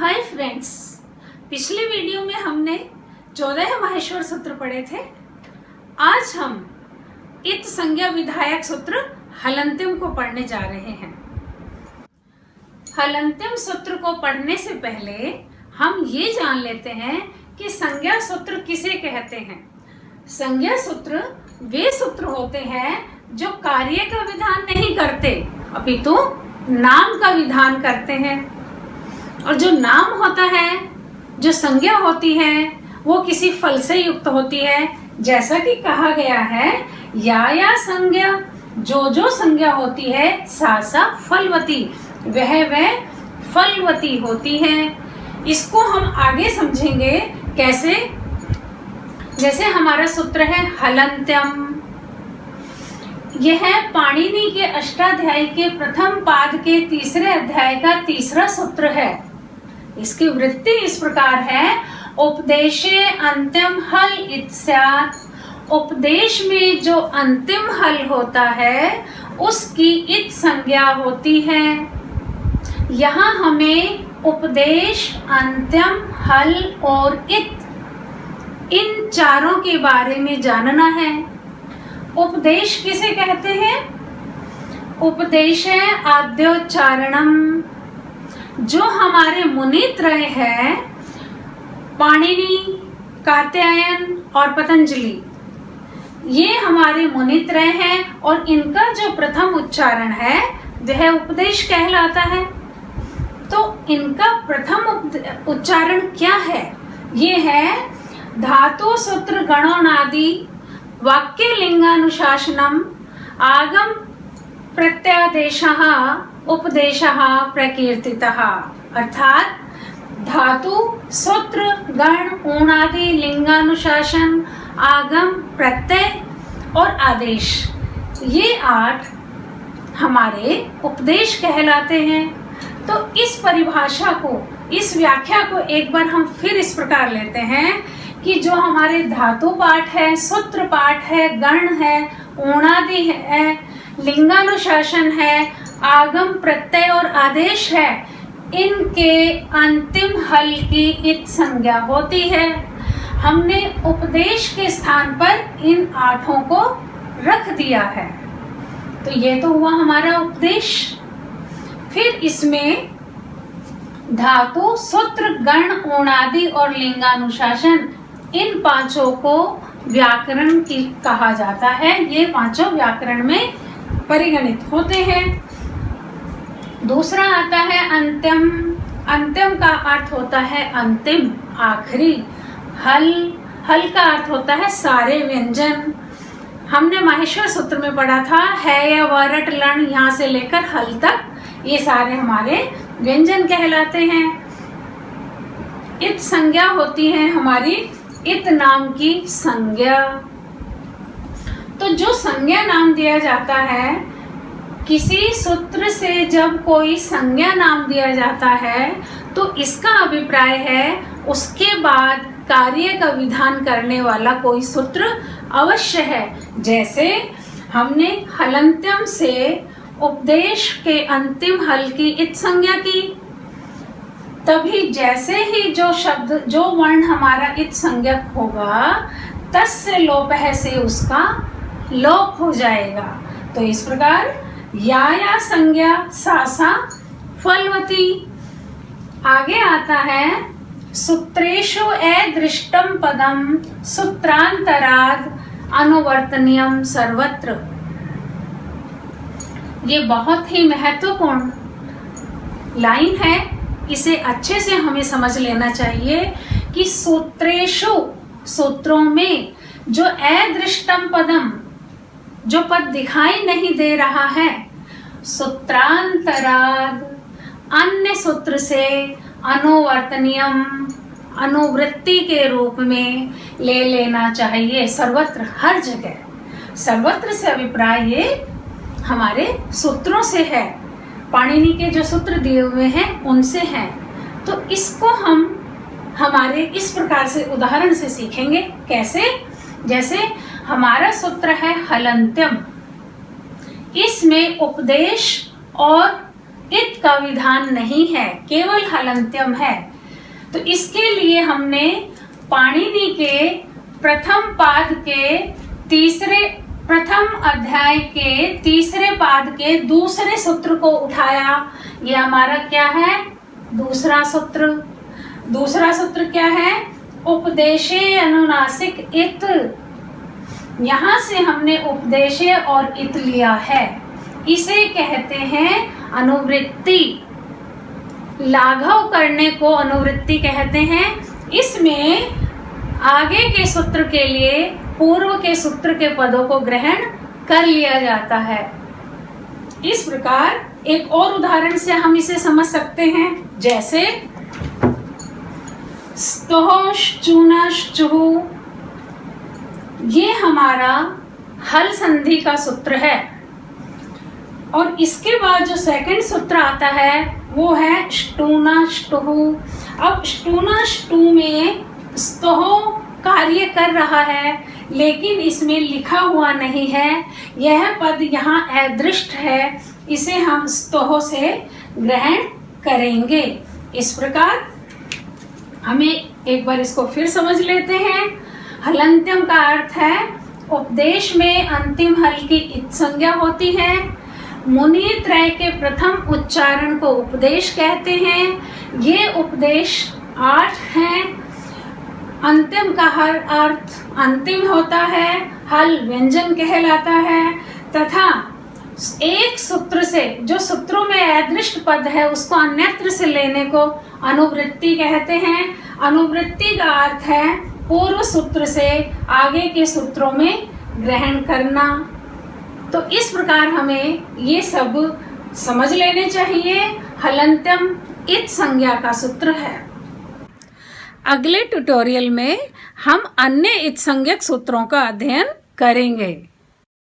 Hi friends, पिछले video में हमने 14 माहेश्वर सूत्र पढ़े थे। आज हम इत संज्ञा विधायक सूत्र हलंत्यम को पढ़ने जा रहे हैं। हलंत्यम सूत्र को पढ़ने से पहले हम ये जान लेते हैं कि संज्ञा सूत्र किसे कहते हैं। संज्ञा सूत्र वे सूत्र होते हैं जो कार्य का विधान नहीं करते अपितु नाम का विधान करते हैं। और जो नाम होता है, जो संज्ञा होती है, वो किसी फल से युक्त होती है। जैसा कि कहा गया है, या संज्ञा, जो संज्ञा होती है सा सा फलवती, वह फलवती होती है। इसको हम आगे समझेंगे कैसे। जैसे हमारा सूत्र है हलंत्यम, यह पाणिनि के अष्टाध्यायी के प्रथम पाद के तीसरे अध्याय का तीसरा सूत्र है। इसकी वृत्ति इस प्रकार है, उपदेशे अंतिम हल इत स्यात्। उपदेश में जो अंतिम हल होता है उसकी इत संज्ञा होती है। यहाँ हमें उपदेश, अंतिम, हल और इत, इन चारों के बारे में जानना है। उपदेश किसे कहते हैं? उपदेश है आद्योच्चारणम। जो हमारे मुनित्रय है, पाणिनि, कात्यायन और पतंजलि, ये हमारे मुनित्रय हैं और इनका जो प्रथम उच्चारण है वह उपदेश कहलाता है। तो इनका प्रथम उच्चारण क्या है? ये है धातु सूत्र गणोनादि वाक्य लिंगानुशासनम आगम प्रत्यादेशः उपदेशः प्रकीर्तितः। अर्थात धातु, सूत्र, गण, ऊणादि, लिंगानुशासन, आगम, प्रत्यय और आदेश, ये 8 हमारे उपदेश कहलाते हैं। तो इस परिभाषा को, इस व्याख्या को एक बार हम फिर इस प्रकार लेते हैं कि जो हमारे धातु पाठ है, सूत्र पाठ है, गण है, ऊणादि है, लिंगानुशासन है, आगम, प्रत्यय और आदेश है, इनके अंतिम हल की इत संज्ञा होती है। हमने उपदेश के स्थान पर इन 8 को रख दिया है। तो ये तो हुआ हमारा उपदेश। फिर इसमें धातु, सूत्र, गण, ऊणादि और लिंगानुशासन, इन 5 को व्याकरण की कहा जाता है। ये 5 व्याकरण में परिगणित होते हैं। दूसरा आता है अंत्यम। अंत्यम का अर्थ होता है अंतिम, आखिरी। हल का अर्थ होता है सारे व्यंजन। हमने माहेश्वर सूत्र में पढ़ा था, है या वरट लण, यहाँ से लेकर हल तक ये सारे हमारे व्यंजन कहलाते हैं। इत संज्ञा होती है हमारी इत नाम की संज्ञा। तो जो संज्ञा नाम दिया जाता है, किसी सूत्र से जब कोई संज्ञा नाम दिया जाता है तो इसका अभिप्राय है उसके बाद कार्य का विधान करने वाला कोई सूत्र अवश्य है। जैसे हमने हलंत्यम से उपदेश के अंतिम हल की इत संज्ञा की, तभी जैसे ही जो शब्द, जो वर्ण हमारा इत संज्ञक होगा, तस्य लोपः से उसका लोप हो जाएगा। तो इस प्रकार या संज्ञा सा सा फलवती। आगे आता है सूत्रेषु अदृष्टम पदम सूत्रांतराद अनुवर्तनीयम सर्वत्र। ये बहुत ही महत्वपूर्ण लाइन है। इसे अच्छे से हमें समझ लेना चाहिए कि सूत्रेषु, सूत्रों में, जो अदृष्टम पदम, जो पद दिखाई नहीं दे रहा है, सूत्रांतराद, अन्य सूत्र से, अनुवर्तनीयम, अनुवृत्ति के रूप में ले लेना चाहिए। सर्वत्र, हर जगह। सर्वत्र से अभिप्राय ये हमारे सूत्रों से है, पाणिनि के जो सूत्र दिए हुए हैं उनसे हैं। तो इसको हम हमारे इस प्रकार से उदाहरण से सीखेंगे। कैसे? जैसे हमारा सूत्र है हलंत्यम, इसमें उपदेश और इत का विधान नहीं है, केवल हलंत्यम है। तो इसके लिए हमने पाणिनि के प्रथम पाद के प्रथम अध्याय के तीसरे पाद के दूसरे सूत्र को उठाया। ये हमारा क्या है? दूसरा सूत्र। दूसरा सूत्र क्या है? उपदेशे अनुनासिक इत। यहां से हमने उपदेशे और इत लिया है। इसे कहते हैं अनुवृत्ति। लाघव करने को अनुवृत्ति कहते हैं। इसमें आगे के सूत्र के लिए पूर्व के सूत्र के पदों को ग्रहण कर लिया जाता है। इस प्रकार एक और उदाहरण से हम इसे समझ सकते हैं, जैसे स्तोः श्चूनः श्चुः। ये हमारा हल संधि का सूत्र है और इसके बाद जो सेकंड सूत्र आता है वो है ष्टुना ष्टुः। अब ष्टुना ष्टुः में स्तोः कार्य कर रहा है लेकिन इसमें लिखा हुआ नहीं है। यह पद यहाँ अदृष्ट है, इसे हम स्तोः से ग्रहण करेंगे। इस प्रकार हमें एक बार इसको फिर समझ लेते हैं। हलंत्यम का अर्थ है उपदेश में अंतिम हल की इत संज्ञा होती है। मुनि त्रय के प्रथम उच्चारण को उपदेश कहते हैं। ये उपदेश 8 हैं। अंतिम का हर अर्थ अंतिम होता है, हल व्यंजन कहलाता है तथा एक सूत्र से, जो सूत्रों में अदृष्ट पद है, उसको अन्यत्र से लेने को अनुवृत्ति कहते हैं। अनुवृत्ति का अर्थ है पूर्व सूत्र से आगे के सूत्रों में ग्रहण करना। तो इस प्रकार हमें ये सब समझ लेने चाहिए। हलंत्यम इत संज्ञा का सूत्र है। अगले ट्यूटोरियल में हम अन्य इत संज्ञक सूत्रों का अध्ययन करेंगे।